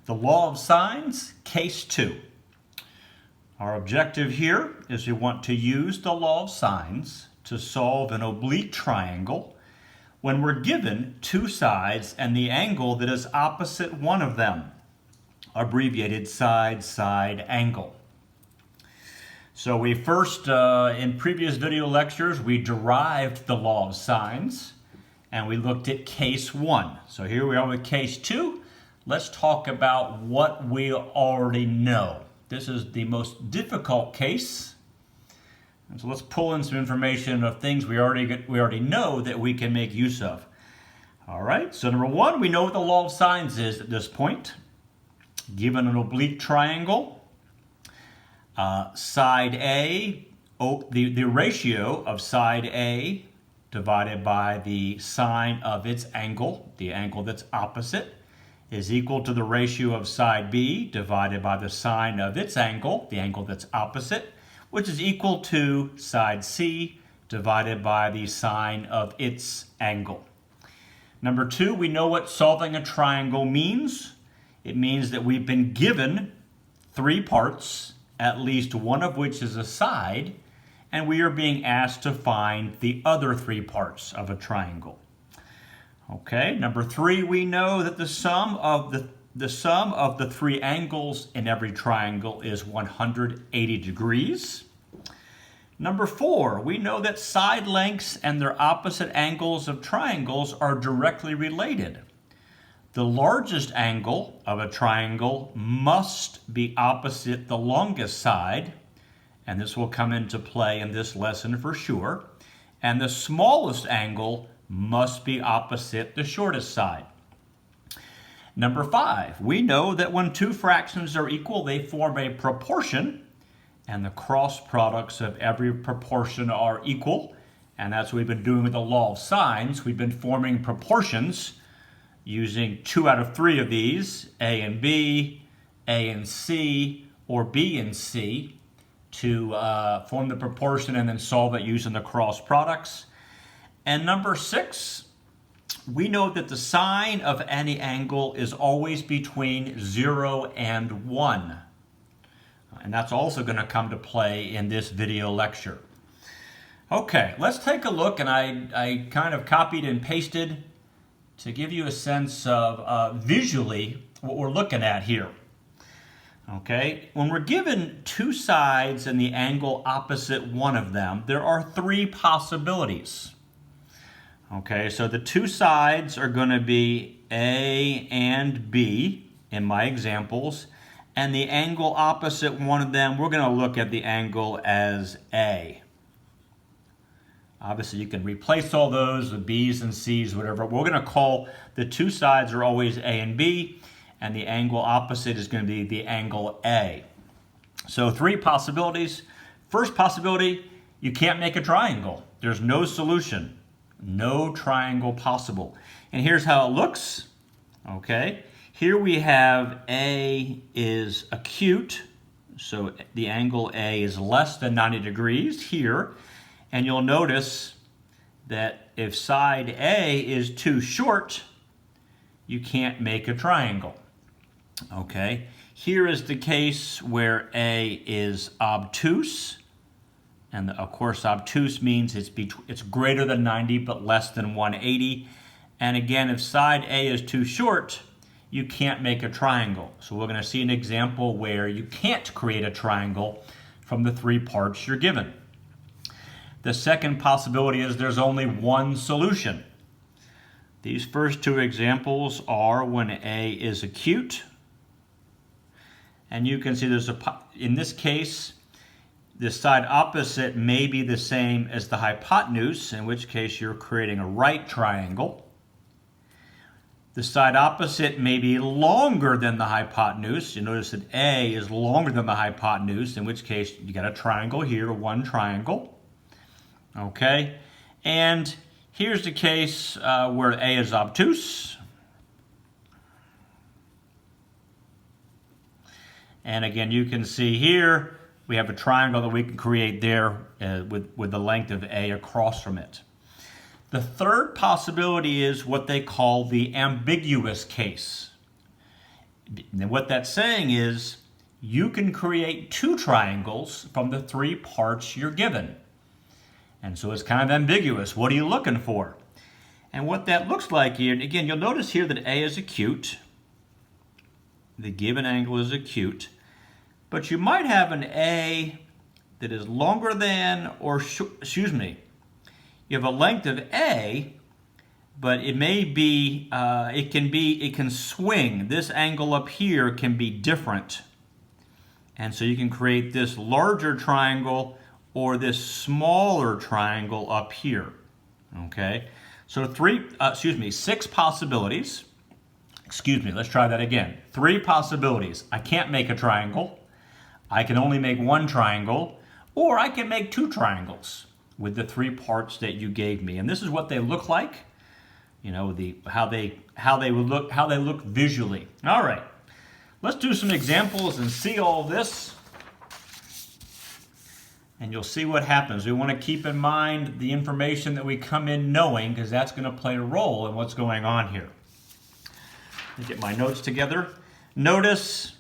The law of sines, case 2. Our objective here is we want to use the law of sines to solve an oblique triangle when we're given two sides and the angle that is opposite one of them, abbreviated side angle. So we first, in previous video lectures, we derived the law of sines and we looked at case 1. So here we are with case 2. Let's talk about what we already know. This is the most difficult case. And so let's pull in some information of things we already know that we can make use of. All right, so number 1, we know what the law of sines is at this point. Given an oblique triangle, side A, the ratio of side A divided by the sine of its angle, the angle that's opposite, is equal to the ratio of side B divided by the sine of its angle, the angle that's opposite, which is equal to side C divided by the sine of its angle. Number 2, we know what solving a triangle means. It means that we've been given 3 parts, at least one of which is a side, and we are being asked to find the other 3 parts of a triangle. Okay, number 3, we know that the sum of the 3 angles in every triangle is 180 degrees. Number 4, we know that side lengths and their opposite angles of triangles are directly related. The largest angle of a triangle must be opposite the longest side, and this will come into play in this lesson for sure, and the smallest angle must be opposite the shortest side. Number 5, we know that when 2 fractions are equal, they form a proportion, and the cross products of every proportion are equal, and that's what we've been doing with the law of sines. We've been forming proportions using 2 out of 3 of these, A and B, A and C, or B and C, to form the proportion and then solve it using the cross products. And number 6, we know that the sine of any angle is always between 0 and 1. And that's also going to come to play in this video lecture. Okay, let's take a look, and I kind of copied and pasted to give you a sense of visually what we're looking at here. Okay, when we're given 2 sides and the angle opposite one of them, there are 3 possibilities. Okay, so the 2 sides are going to be A and B in my examples, and the angle opposite one of them, we're going to look at the angle as A. Obviously, you can replace all those with B's and C's, whatever. We're going to call the 2 sides are always A and B, and the angle opposite is going to be the angle A. So 3 possibilities. First possibility, you can't make a triangle. There's no solution. No triangle possible. And here's how it looks. Okay, here we have A is acute, so the angle A is less than 90 degrees here. And you'll notice that if side A is too short, you can't make a triangle. Okay, here is the case where A is obtuse. And of course, obtuse means it's greater than 90 but less than 180. And again, if side A is too short, you can't make a triangle. So we're going to see an example where you can't create a triangle from the 3 parts you're given. The second possibility is there's only one solution. These first 2 examples are when A is acute. And you can see in this case, the side opposite may be the same as the hypotenuse, in which case you're creating a right triangle. The side opposite may be longer than the hypotenuse. You notice that A is longer than the hypotenuse, in which case you got a triangle here, one triangle. Okay, and here's the case where A is obtuse. And again, you can see here, we have a triangle that we can create there with the length of A across from it. The third possibility is what they call the ambiguous case. And what that's saying is you can create two triangles from the three parts you're given. And so it's kind of ambiguous. What are you looking for? And what that looks like here, and again, you'll notice here that A is acute. The given angle is acute. But you might have an A that is longer than, or you have a length of A, but it may be, it can swing. This angle up here can be different. And so you can create this larger triangle or this smaller triangle up here. Okay? So 6 possibilities. Let's try that again. 3 possibilities. I can't make a triangle. I can only make one triangle, or I can make 2 triangles with the 3 parts that you gave me. And this is what they look like. You know, how they look visually. All right. Let's do some examples and see all this. And you'll see what happens. We want to keep in mind the information that we come in knowing, because that's going to play a role in what's going on here. Let me get my notes together. Notice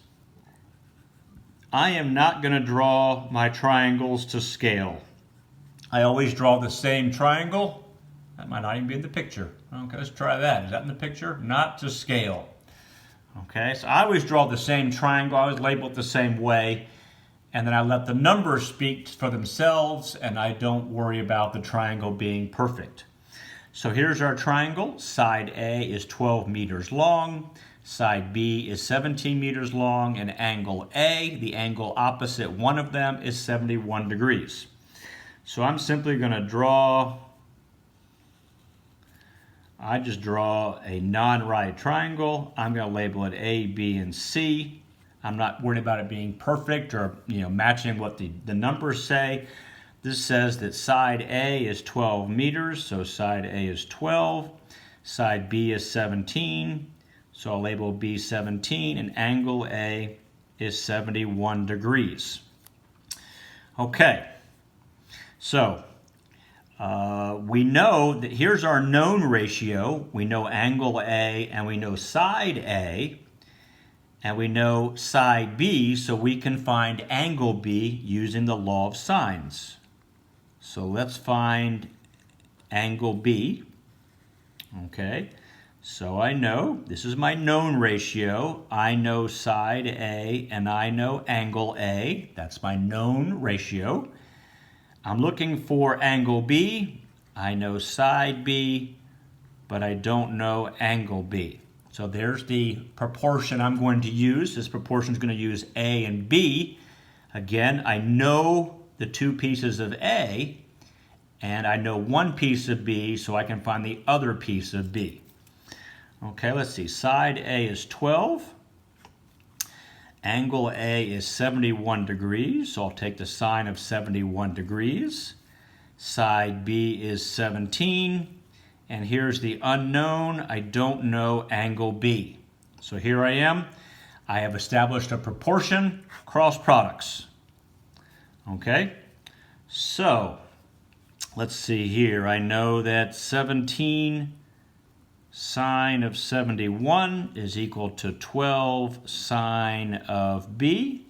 I am not going to draw my triangles to scale. I always draw the same triangle. That might not even be in the picture. Okay, let's try that. Is that in the picture? Not to scale. Okay, so I always draw the same triangle. I always label it the same way. And then I let the numbers speak for themselves, and I don't worry about the triangle being perfect. So here's our triangle. Side A is 12 meters long. Side B is 17 meters long. And angle A, the angle opposite one of them, is 71 degrees. So I'm simply going to draw, I just draw a non-right triangle. I'm going to label it A, B, and C. I'm not worried about it being perfect or matching what the numbers say. This says that side A is 12 meters, so side A is 12. Side B is 17, so I'll label B 17, and angle A is 71 degrees. Okay, so we know that here's our known ratio. We know angle A and we know side A. And we know side B, so we can find angle B using the law of sines. So let's find angle B. Okay, so I know, this is my known ratio. I know side A and I know angle A. That's my known ratio. I'm looking for angle B. I know side B, but I don't know angle B. So there's the proportion I'm going to use. This proportion is going to use A and B. Again, I know the 2 pieces of A, and I know 1 piece of B, so I can find the other piece of B. Okay, let's see. Side A is 12. Angle A is 71 degrees, so I'll take the sine of 71 degrees. Side B is 17. And here's the unknown. I don't know angle B. So here I am. I have established a proportion, cross products. Okay, so let's see here. I know that 17 sine of 71 is equal to 12 sine of B.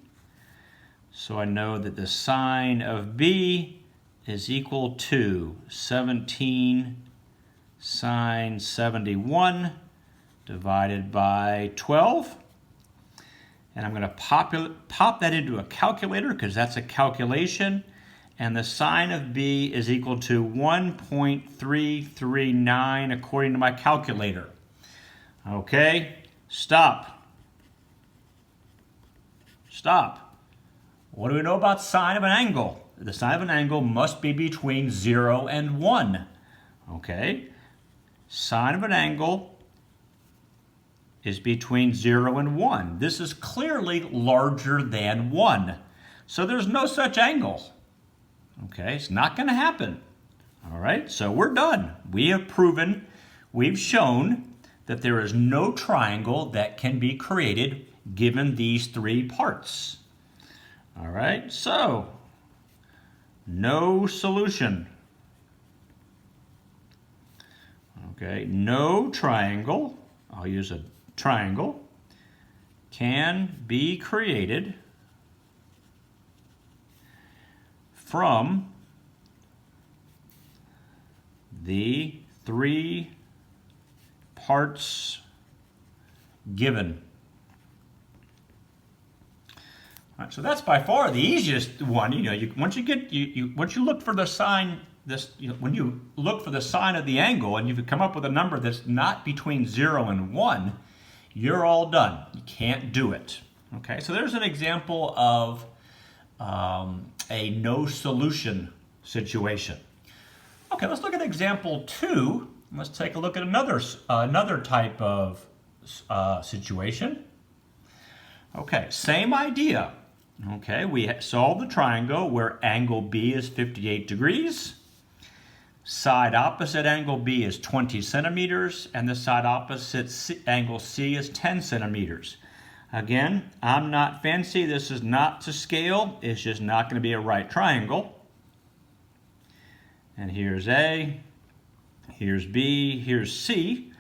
So I know that the sine of B is equal to 17 sine 71 divided by 12. And I'm going to pop that into a calculator because that's a calculation. And the sine of B is equal to 1.339 according to my calculator. Okay, stop. Stop. What do we know about sine of an angle? The sine of an angle must be between 0 and 1. Okay. Sine of an angle is between 0 and 1. This is clearly larger than 1. So there's no such angle. Okay, it's not going to happen. All right, so we're done. We have proven, we've shown that there is no triangle that can be created given these 3 parts. All right, so no solution. Okay, no triangle, I'll use a triangle, can be created from the three parts given. All right, so that's by far the easiest one. Once you look for the sign, when you look for the sign of the angle and you come up with a number that's not between 0 and 1, you're all done. You can't do it. Okay, so there's an example of a no solution situation. Okay, let's look at example 2. Let's take a look at another type of situation. Okay, same idea. Okay, we solve the triangle where angle B is 58 degrees. Side opposite angle B is 20 centimeters, and the side opposite angle C is 10 centimeters. Again, I'm not fancy. This is not to scale. It's just not going to be a right triangle. And here's A, here's B, here's C.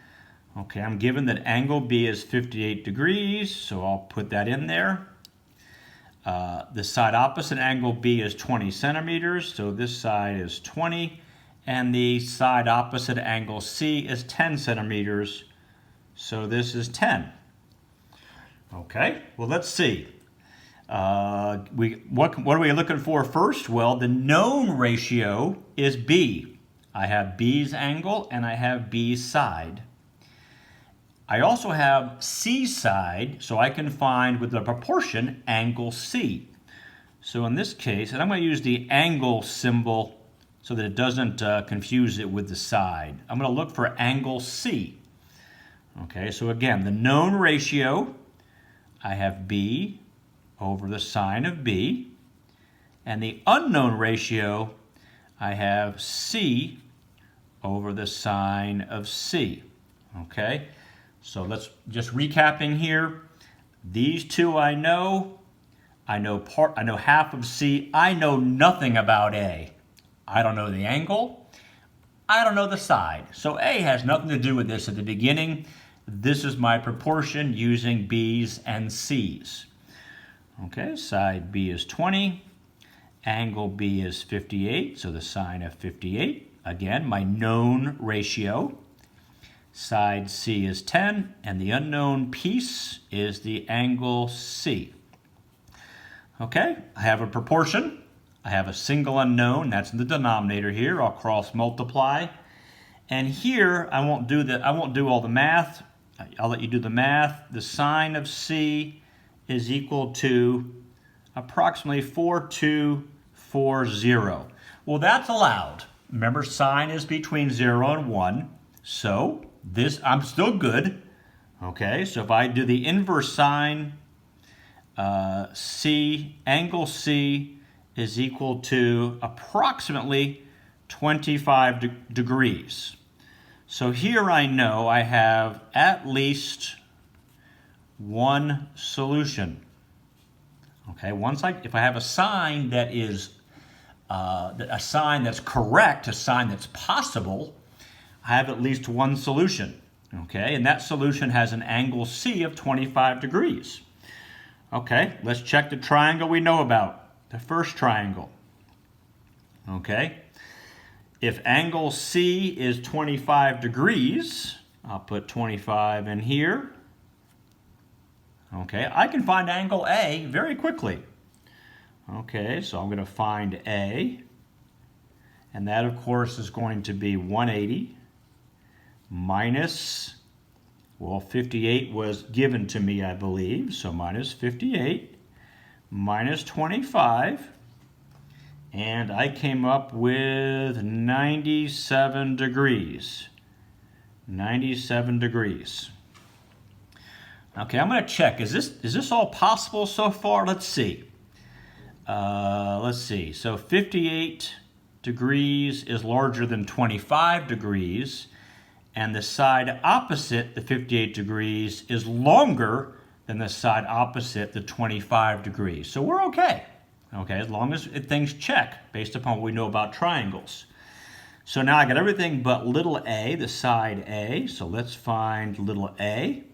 Okay, I'm given that angle B is 58 degrees, so I'll put that in there. The side opposite angle B is 20 centimeters, so this side is 20. And the side opposite angle C is 10 centimeters, so this is 10. Okay, well, let's see. What are we looking for first? Well, the known ratio is B. I have B's angle and I have B's side. I also have C's side, so I can find with the proportion angle C. So in this case, and I'm going to use the angle symbol so that it doesn't confuse it with the side. I'm going to look for angle C. Okay, so again, the known ratio, I have B over the sine of B, and the unknown ratio, I have C over the sine of C. Okay, so let's just recapping here. These two I know half of C. I know nothing about A. I don't know the angle. I don't know the side. So A has nothing to do with this at the beginning. This is my proportion using B's and C's. Okay, side B is 20. Angle B is 58, so the sine of 58. Again, my known ratio. Side C is 10, and the unknown piece is the angle C. Okay, I have a proportion. I have a single unknown, that's in the denominator here. I'll cross multiply. And here, I won't do all the math. I'll let you do the math. The sine of C is equal to approximately 4240. Well, that's allowed. Remember, sine is between 0 and 1. So this, I'm still good. Okay, so if I do the inverse sine, C, angle C is equal to approximately 25 degrees. So here I know I have at least one solution. Okay, if I have a sign that is a sign that's correct, a sign that's possible, I have at least one solution. Okay, and that solution has an angle C of 25 degrees. Okay, let's check the triangle we know about, the first triangle. Okay, if angle C is 25 degrees, I'll put 25 in here. Okay, I can find angle A very quickly. Okay, so I'm going to find A, and that of course is going to be 180 minus, well, 58 was given to me, I believe, so minus 58 minus 25, and I came up with 97 degrees. 97 degrees. Okay, I'm going to check. Is this all possible so far? Let's see. So 58 degrees is larger than 25 degrees, and the side opposite the 58 degrees is longer than the side opposite the 25 degrees. So we're okay. Okay, as long as things check based upon what we know about triangles. So now I got everything but little a, the side A. So let's find little a.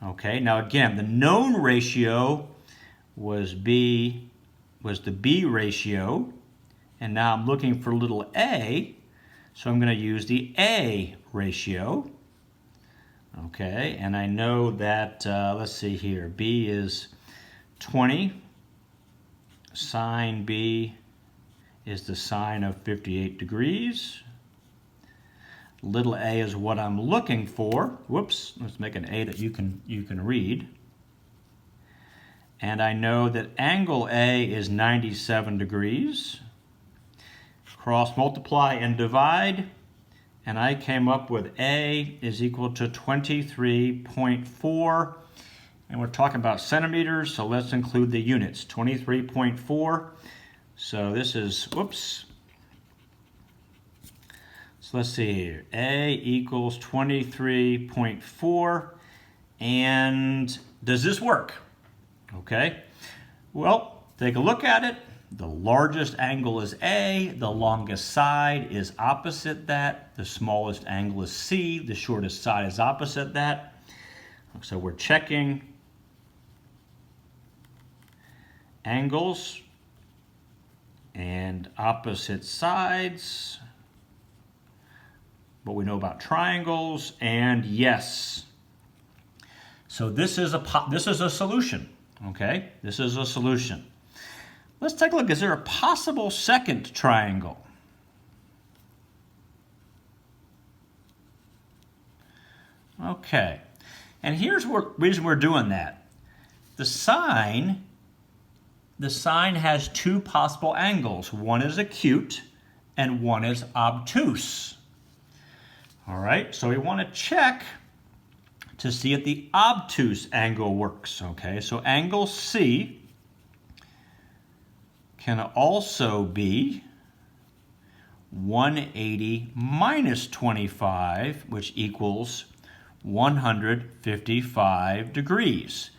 Okay, now again, the known ratio was the B ratio, and now I'm looking for little a, so I'm going to use the A ratio. Okay, and I know that, let's see here, B is 20, sine B is the sine of 58 degrees. Little a is what I'm looking for. Whoops, let's make an A that you can read. And I know that angle A is 97 degrees. Cross multiply and divide, and I came up with A is equal to 23.4. And we're talking about centimeters, so let's include the units, 23.4. So this is, whoops. So let's see here, A equals 23.4, and does this work? Okay, well, take a look at it. The largest angle is A, the longest side is opposite that, the smallest angle is C, the shortest side is opposite that. So we're checking angles and opposite sides. What we know about triangles, and yes. So this is a solution, okay? This is a solution. Let's take a look. Is there a possible second triangle? Okay. And here's the reason we're doing that. The sine has two possible angles. One is acute and one is obtuse. All right, so we want to check to see if the obtuse angle works, okay? So angle C can also be 180 minus 25, which equals 155 degrees.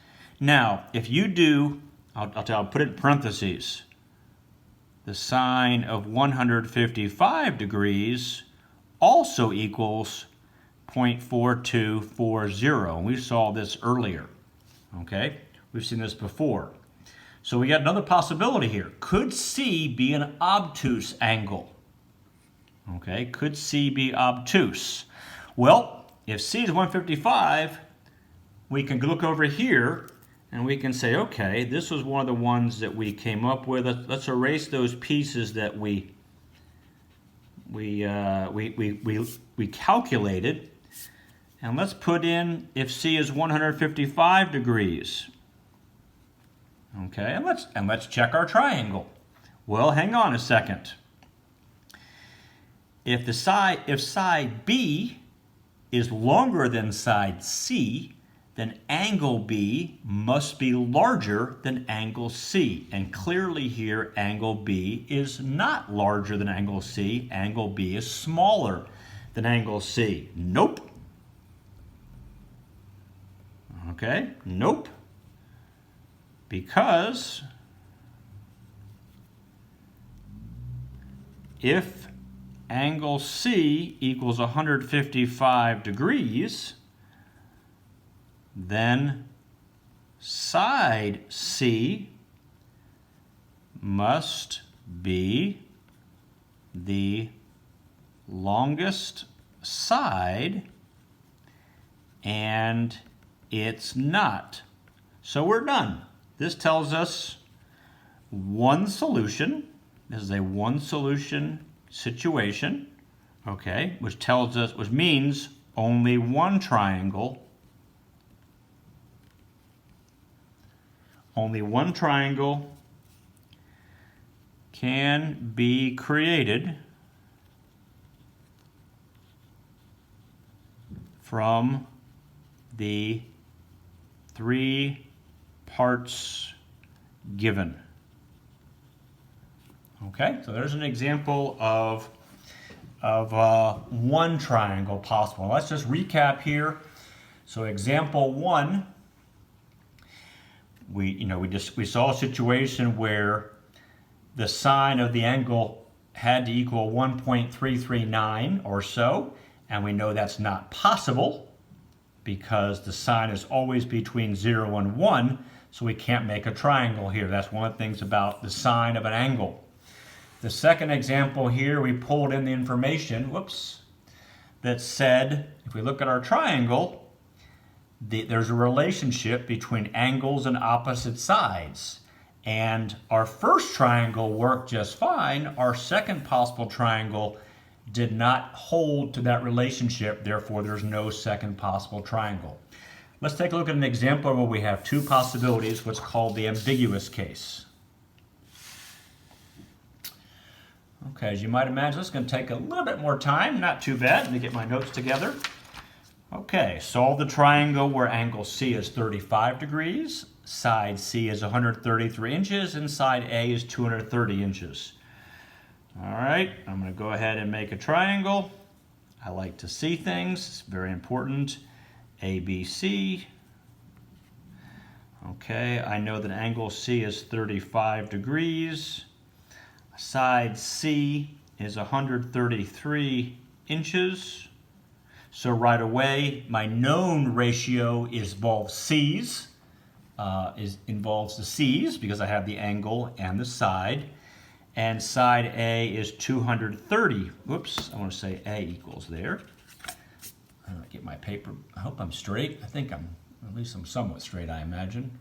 Now, if you do, I'll put it in parentheses, the sine of 155 degrees also equals 0.4240. And we saw this earlier, okay? We've seen this before. So we got another possibility here. Could C be an obtuse angle? Okay, could C be obtuse? Well, if C is 155, we can look over here and we can say, okay, this was one of the ones that we came up with. Let's erase those pieces that we calculated, and let's put in if C is 155 degrees. Okay, and let's check our triangle. Well, hang on a second. If side B is longer than side C, then angle B must be larger than angle C. And clearly here, angle B is not larger than angle C. Angle B is smaller than angle C. Nope. Okay, nope. Because if angle C equals 155 degrees, then side C must be the longest side, and it's not. So we're done. This tells us one solution. This is a one solution situation, okay, which means only one triangle. Only one triangle can be created from the three parts given. Okay, so there's an example of one triangle possible. Let's just recap here. So example one, we saw a situation where the sine of the angle had to equal 1.339 or so, and we know that's not possible. because the sine is always between 0 and 1, so we can't make a triangle here. That's one of the things about the sine of an angle. The second example here, we pulled in the information, that said, if we look at our triangle, there's a relationship between angles and opposite sides. And our first triangle worked just fine. Our second possible triangle did not hold to that relationship, therefore there's no second possible triangle. Let's take a look at an example where we have two possibilities, what's called the ambiguous case. Okay, as you might imagine, this is going to take a little bit more time, not too bad. Let me get my notes together. Okay, solve the triangle where angle C is 35 degrees, side C is 133 inches, and side A is 230 inches. All right, I'm going to go ahead and make a triangle. I like to see things, it's very important. ABC. Okay, I know that angle C is 35 degrees. Side C is 133 inches. So right away, my known ratio involves C's. Involves the C's because I have the angle and the side. And side A is 230. Whoops, I want to say A equals there. I'm going to get my paper. I hope I'm straight. I think at least I'm somewhat straight, I imagine.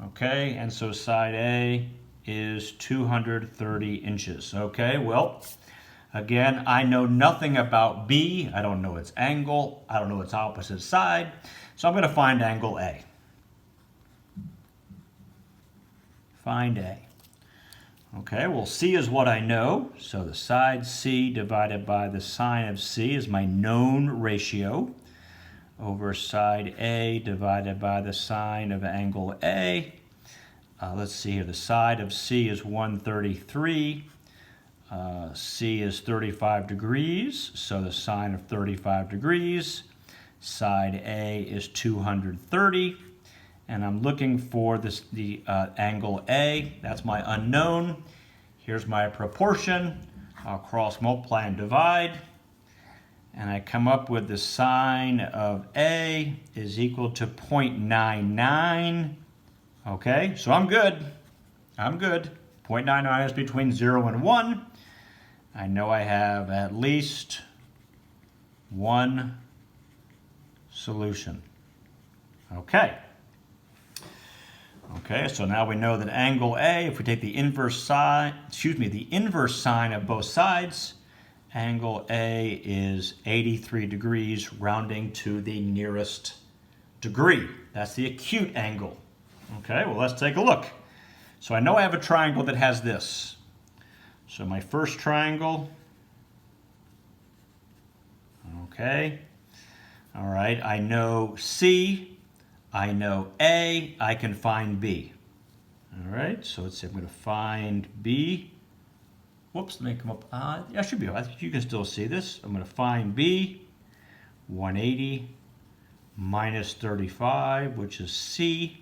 Okay, and so side A is 230 inches. Okay, well, again, I know nothing about B. I don't know its angle. I don't know its opposite side. So I'm going to find angle A. Find A. Okay, well, C is what I know. So the side C divided by the sine of C is my known ratio over side A divided by the sine of angle A. Let's see here, the side of C is 133. C is 35 degrees, so the sine of 35 degrees. Side A is 230. And I'm looking for the angle A. That's my unknown. Here's my proportion. I'll cross multiply and divide. And I come up with the sine of A is equal to 0.99. Okay, so I'm good. I'm good. 0.99 is between 0 and 1. I know I have at least one solution. Okay. Okay, so now we know that angle A, if we take the inverse sine, the inverse sine of both sides, angle A is 83 degrees, rounding to the nearest degree. That's the acute angle. Okay, well, let's take a look. So I know I have a triangle that has this. So my first triangle, okay, all right, I know C, I know A, I can find B. All right, so let's see, I'm going to find B. Whoops, let me come up. I should be, I think you can still see this. I'm going to find B, 180 minus 35, which is C,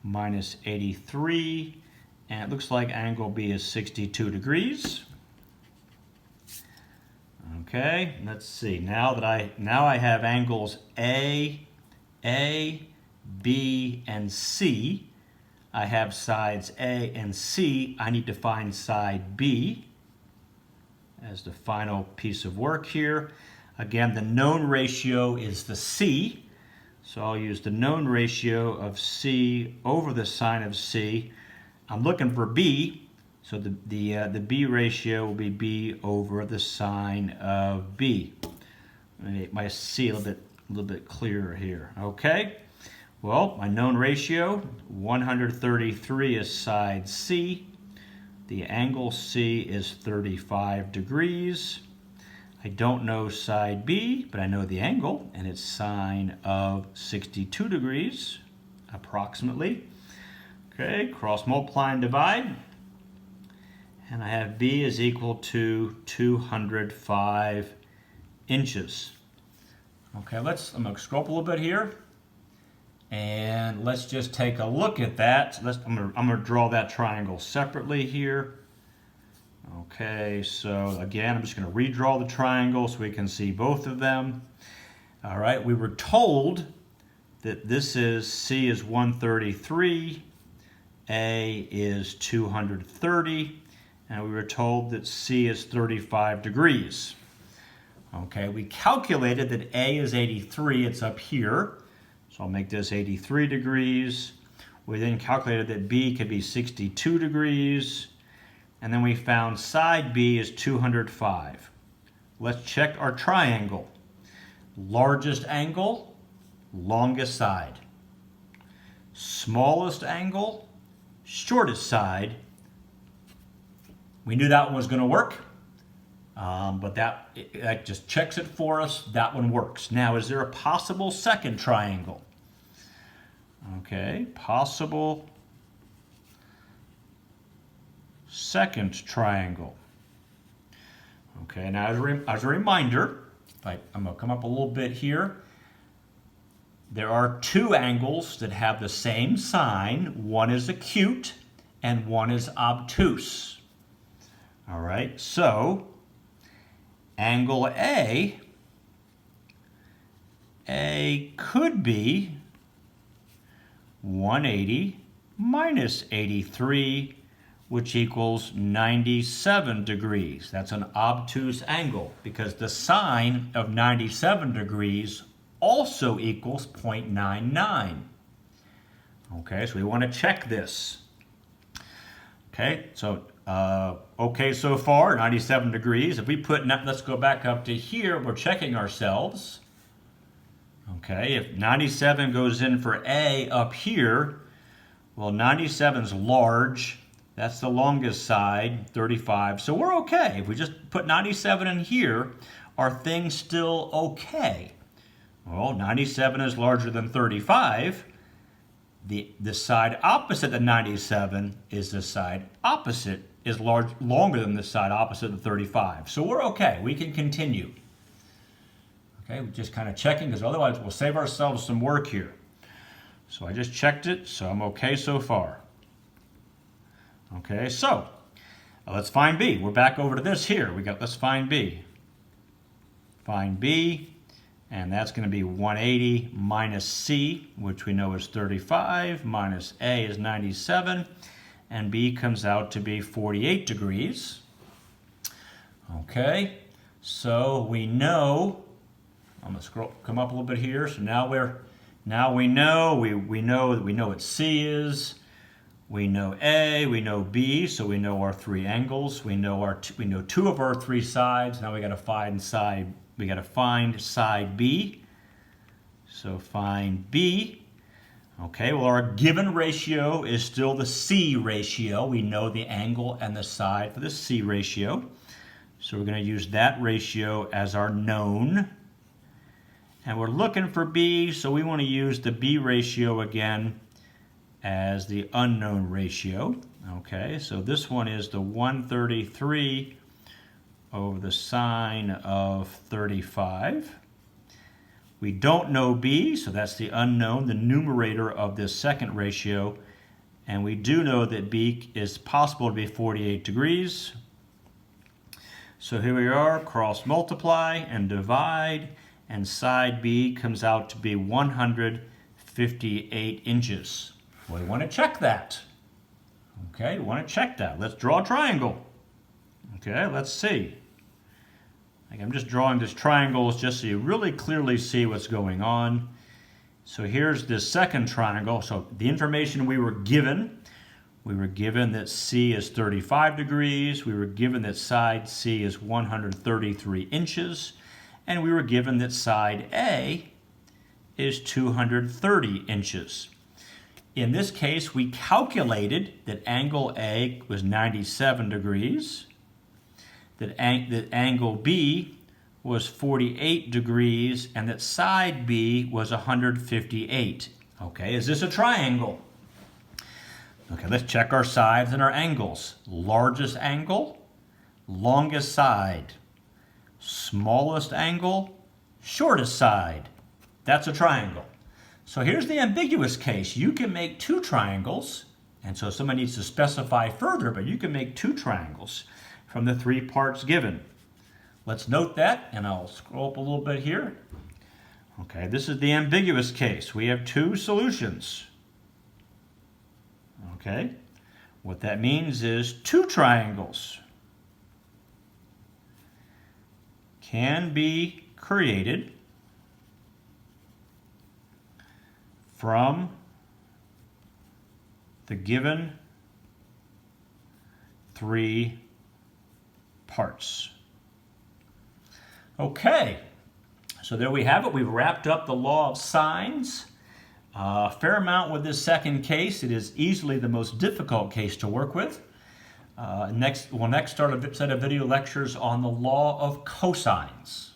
minus 83, and it looks like angle B is 62 degrees. Okay, let's see. Now I have angles A, B, and C. I have sides A and C. I need to find side B as the final piece of work here. Again, the known ratio is the C. So I'll use the known ratio of C over the sine of C. I'm looking for B, so the B ratio will be B over the sine of B. Let me make my C a little bit clearer here. Okay, well, my known ratio, 133 is side C. The angle C is 35 degrees. I don't know side B, but I know the angle, and it's sine of 62 degrees, approximately. Okay, cross multiply and divide. And I have B is equal to 205 inches. Okay, I'm going to scroll up a little bit here. And let's just take a look at that. I'm going to draw that triangle separately here. Okay, so again, I'm just going to redraw the triangle so we can see both of them. All right, we were told that this is C is 133, A is 230, and we were told that C is 35 degrees. Okay, we calculated that A is 83, it's up here, so I'll make this 83 degrees. We then calculated that B could be 62 degrees, and then we found side B is 205. Let's check our triangle. Largest angle, longest side. Smallest angle, shortest side. We knew that one was going to work, but that just checks it for us. That one works. Now, is there a possible second triangle? Okay, possible second triangle. Okay, now as a reminder, I'm going to come up a little bit here. There are two angles that have the same sign. One is acute and one is obtuse. All right, so angle A could be 180 minus 83, which equals 97 degrees. That's an obtuse angle because the sine of 97 degrees also equals 0.99. Okay, so we want to check this. Okay, so okay so far, 97 degrees. If we put, let's go back up to here, we're checking ourselves. Okay, if 97 goes in for A up here, well, 97 is large. That's the longest side, 35. So we're okay. If we just put 97 in here, are things still okay? Well, 97 is larger than 35. The side opposite the 97 is the side opposite, is longer than the side opposite of 35. So we're okay. We can continue. Okay, we're just kind of checking because otherwise we'll save ourselves some work here. So I just checked it, so I'm okay so far. Okay, so let's find B. We're back over to this here. Let's find B. Find B, and that's going to be 180 minus C, which we know is 35, minus A is 97, and B comes out to be 48 degrees. Okay, so we know, I'm going to come up a little bit here. So now we know what C is. We know A, we know B, so we know our three angles. We know two of our three sides. Now we got to find side. We got to find side B. So find B. Okay, well our given ratio is still the C ratio. We know the angle and the side for the C ratio. So we're going to use that ratio as our known. And we're looking for B, so we want to use the B ratio again as the unknown ratio. Okay, so this one is the 133 over the sine of 35. We don't know B, so that's the unknown, the numerator of this second ratio. And we do know that B is possible to be 48 degrees. So here we are, cross multiply and divide, and side B comes out to be 158 inches. We want to check that. Okay, we want to check that. Let's draw a triangle. Okay, let's see. I'm just drawing this triangle just so you really clearly see what's going on. So here's this second triangle. So the information we were given that C is 35 degrees. We were given that side C is 133 inches. And we were given that side A is 230 inches. In this case, we calculated that angle A was 97 degrees, that angle B was 48 degrees, and that side B was 158. Okay, is this a triangle? Okay, let's check our sides and our angles. Largest angle, longest side. Smallest angle, shortest side. That's a triangle. So here's the ambiguous case. You can make two triangles, and so someone needs to specify further, but you can make two triangles from the three parts given. Let's note that, and I'll scroll up a little bit here. Okay, this is the ambiguous case. We have two solutions. Okay, what that means is two triangles can be created from the given three parts. Okay, so there we have it. We've wrapped up the law of sines. A fair amount with this second case. It is easily the most difficult case to work with. We'll next start a set of video lectures on the law of cosines.